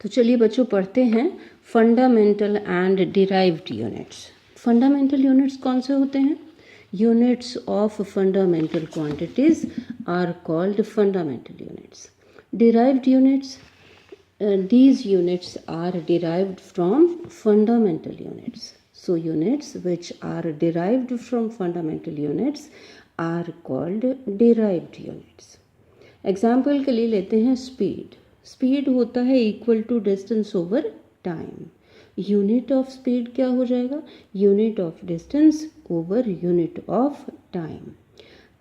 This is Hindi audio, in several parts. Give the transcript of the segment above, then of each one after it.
तो चलिए बच्चों पढ़ते हैं fundamental and derived units. Fundamental units कौन से होते हैं? Units of fundamental quantities are called fundamental units. Derived units, these units are derived from fundamental units. So units which are derived from fundamental units are called derived units. Example के लिए लेते हैं स्पीड। स्पीड होता है equal to distance over time. Unit of speed क्या हो जाएगा? Unit of distance over unit of time.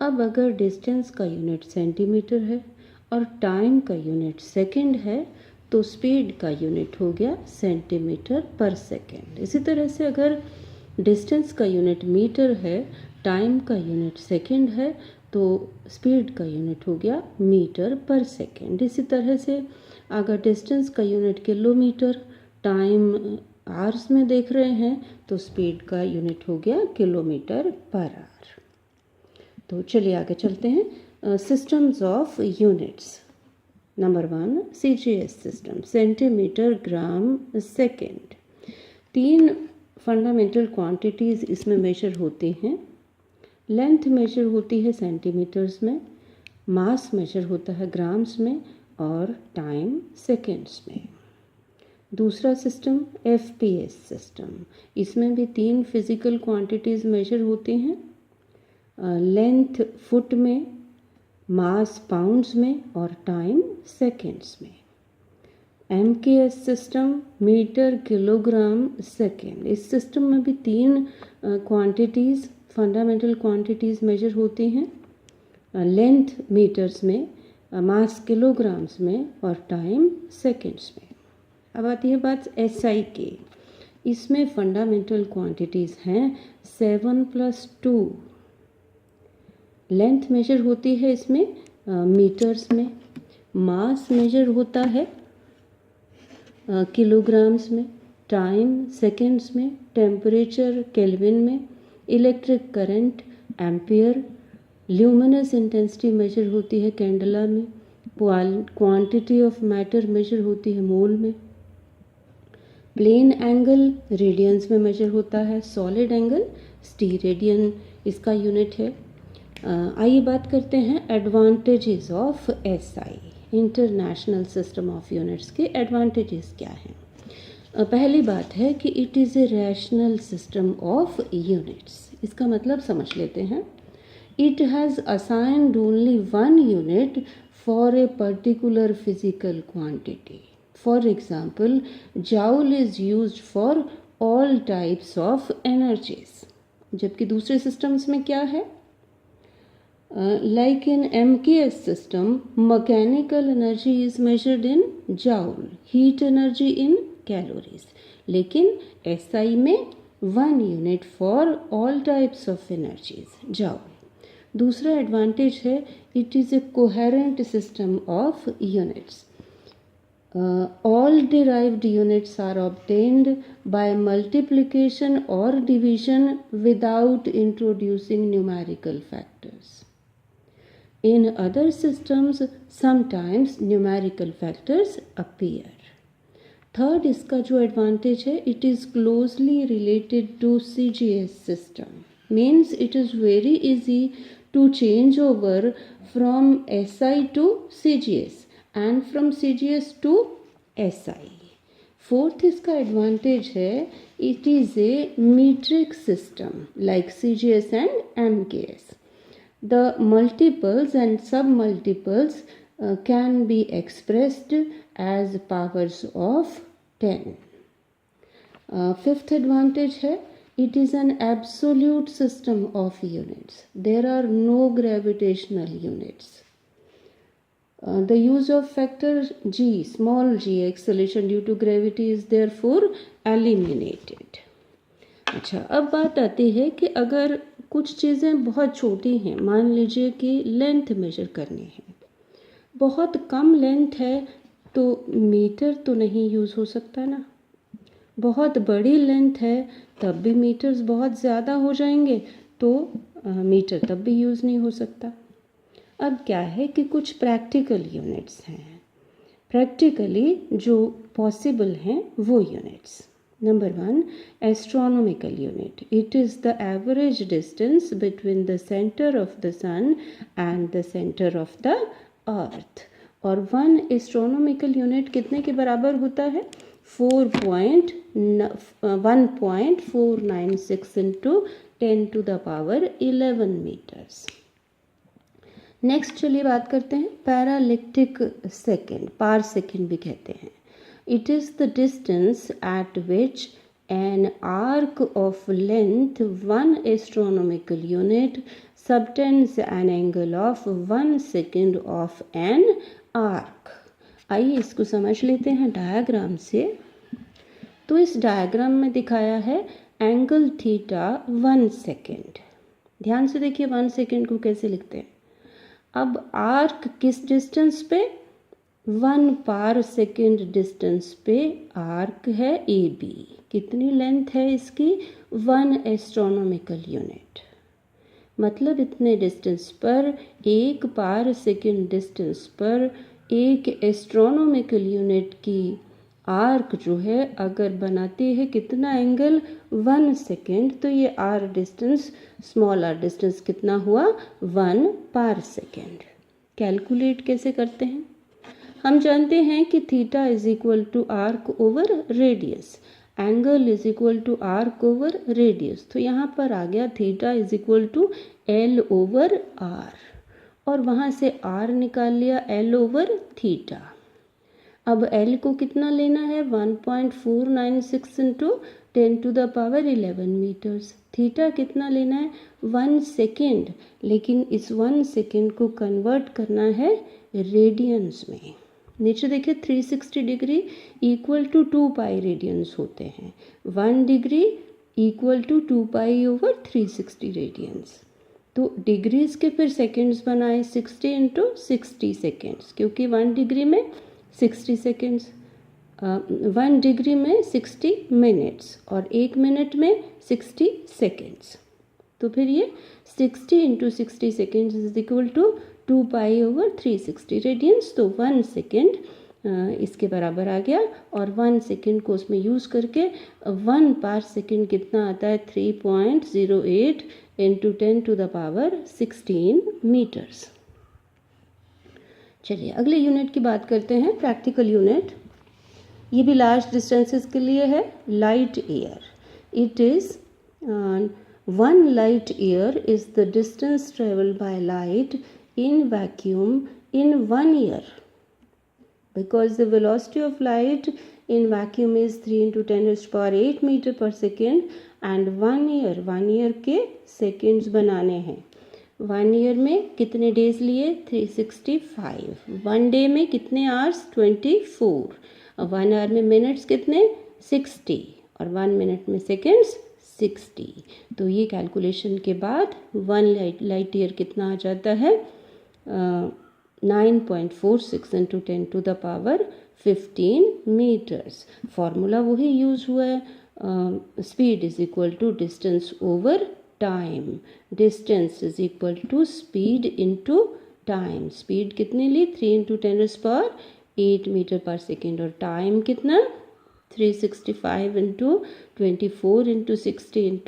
अब अगर डिस्टेंस का यूनिट सेंटीमीटर है और टाइम का यूनिट सेकंड है तो स्पीड का यूनिट हो गया सेंटीमीटर पर सेकेंड। इसी तरह से अगर डिस्टेंस का यूनिट मीटर है, टाइम का यूनिट सेकंड है, तो स्पीड का यूनिट हो गया मीटर पर सेकेंड। इसी तरह से अगर डिस्टेंस का यूनिट किलोमीटर, टाइम आवर्स में देख रहे हैं तो स्पीड का यूनिट हो गया किलोमीटर पर आवर। तो चलिए आगे चलते हैं। Systems of units. Number 1 CGS system, centimetre gram second. 3 fundamental quantities इसमें मेजर होती हैं। लेंथ मेजर होती है सेंटीमीटर्स में, मास मेजर होता है ग्राम्स में और टाइम सेकेंड्स में। दूसरा सिस्टम FPS सिस्टम, इसमें भी 3 फिजिकल क्वांटिटीज़ मेजर होती हैं। लेंथ फुट में, मास पाउंड्स में और टाइम सेकेंड्स में। MKS system, metre kilogram second. इस सिस्टम में भी 3 क्वांटिटीज़, फंडामेंटल क्वांटिटीज़ मेजर होती हैं। लेंथ मीटर्स में, मास किलोग्राम्स में और टाइम सेकेंड्स में। अब आती है बात SI की। इसमें फंडामेंटल क्वांटिटीज़ हैं 7+2। लेंथ मेजर होती है इसमें मीटर्स में, मास मेजर होता है किलोग्राम्स में, टाइम सेकेंड्स में, टेम्परेचर केल्विन में, electric current ampere, luminous intensity major होती है कैंडला में, क्वांटिटी ऑफ मैटर मेजर होती है मोल में, प्लेन एंगल रेडियंस में मेजर होता है, सॉलिड एंगल स्टीरेडियन इसका यूनिट है। आइए बात करते हैं advantages of SI, international system of units के एडवांटेजेस क्या हैं। पहली बात है कि it is a rational system of units. इसका मतलब समझ लेते हैं। It has assigned only 1 unit for a particular physical quantity. For example, joule is used for all types of energies. जबकि दूसरे सिस्टम्स में क्या है? Like in MKS system, mechanical energy is measured in joule, heat energy in calories. लेकिन SI में 1 unit for all types of energies, joule. दूसरा एडवांटेज है it is a coherent system of units. All derived units are obtained by multiplication or division without introducing numerical factors. In other systems, sometimes numerical factors appear. Third इसका जो एडवांटेज है, it is closely related to CGS system. Means it is very easy to change over from SI to CGS and from CGS to SI. Fourth इसका एडवांटेज है, it is a metric system like CGS and MKS. The multiples and submultiples can be expressed as powers of 10. Fifth advantage है, it is an absolute system of units. There are no gravitational units. The use of factor g, small g, acceleration due to gravity is therefore eliminated. अच्छा, अब बात आती है कि अगर कुछ चीज़ें बहुत छोटी हैं, मान लीजिए कि लेंथ मेजर करनी है, बहुत कम लेंथ है तो मीटर तो नहीं यूज़ हो सकता ना। बहुत बड़ी लेंथ है तब भी मीटर्स बहुत ज़्यादा हो जाएंगे तो मीटर तब भी यूज़ नहीं हो सकता। अब क्या है कि कुछ प्रैक्टिकल यूनिट्स हैं। प्रैक्टिकली जो पॉसिबल हैं वो units. Number 1, astronomical unit. It is the average distance between the centre of the sun and the centre of the earth. और 1 एस्ट्रोनॉमिकल यूनिट कितने के बराबर होता है? 1.496 इंटू 10⁻11 मीटर्स। नेक्स्ट चलिए बात करते हैं पैरालिक्टिक सेकेंड, पार सेकेंड भी कहते हैं। It is the distance eight which an arc of length 1 astronomical unit subtends an angle of 1 second of an arc. आइए इसको समझ लेते हैं डायग्राम से। तो इस डायग्राम में दिखाया है एंगल थीटा 1 सेकेंड। ध्यान से देखिए 1 सेकेंड को कैसे लिखते हैं। अब आर्क किस डिस्टेंस पे? 1 पार सेकेंड डिस्टेंस पे आर्क है ए बी। कितनी लेंथ है इसकी? 1 एस्ट्रोनॉमिकल यूनिट। मतलब इतने डिस्टेंस पर, 1 पार सेकेंड डिस्टेंस पर एक एस्ट्रोनॉमिकल यूनिट की आर्क जो है अगर बनाती है कितना एंगल? 1 सेकेंड, तो ये r distance, small r distance कितना हुआ? 1 पार सेकेंड। कैलकुलेट कैसे करते हैं? हम जानते हैं कि theta is equal to arc over radius, angle is equal to arc over radius. तो यहाँ पर आ गया theta is equal to l over r, और वहाँ से आर निकाल लिया एल ओवर थीटा। अब एल को कितना लेना है? 1.496 इंटू 10⁻11 मीटर्स। थीटा कितना लेना है? 1 सेकेंड, लेकिन इस 1 सेकेंड को कन्वर्ट करना है रेडियंस में। नीचे देखिए 360 degree equal to 2 pi radians होते हैं। 1 degree equal to 2 pi over 360 radians. तो डिग्रीज के फिर सेकेंड्स बनाए 60 इंटू 60 सेकेंड्स, क्योंकि 1 डिग्री में 60 सेकेंड्स, 1 डिग्री में 60 मिनट्स, और 1 मिनट में 60 सेकेंड्स। तो फिर ये 60 into 60 seconds is equal to 2 pi over 360 radians. तो 1 सेकेंड इसके बराबर आ गया, और 1 सेकेंड को उसमें यूज़ करके 1 पार सेकेंड कितना आता है? 3.08 इंटू 10⁻16 मीटर्स। चलिए अगले यूनिट की बात करते हैं, प्रैक्टिकल यूनिट। ये भी लार्ज डिस्टेंसेस के लिए है। Light year. It is 1 light year is the distance travelled by light in vacuum in 1 year, because the velocity of light in vacuum is 3 into 10⁸ meter per second, and 1 year के seconds बनाने हैं। 1 year में कितने डेज लिए? 365। 1 डे में कितने आवर्स? 24। और 1 आवर में मिनट्स कितने? 60, और 1 मिनट में सेकेंड्स 60। तो ये कैलकुलेशन के बाद 1 लाइट ईयर कितना आ जाता है? 9.46 इंटू 10⁻15 मीटर्स। फॉर्मूला वही यूज़ हुआ है, speed is equal to distance over time. Distance is equal to speed into time. Speed कितनी ली? 3 इंटू 10⁸ मीटर पर सेकेंड, और टाइम कितना? 365 इंटू 24 इंटू 60 इंटू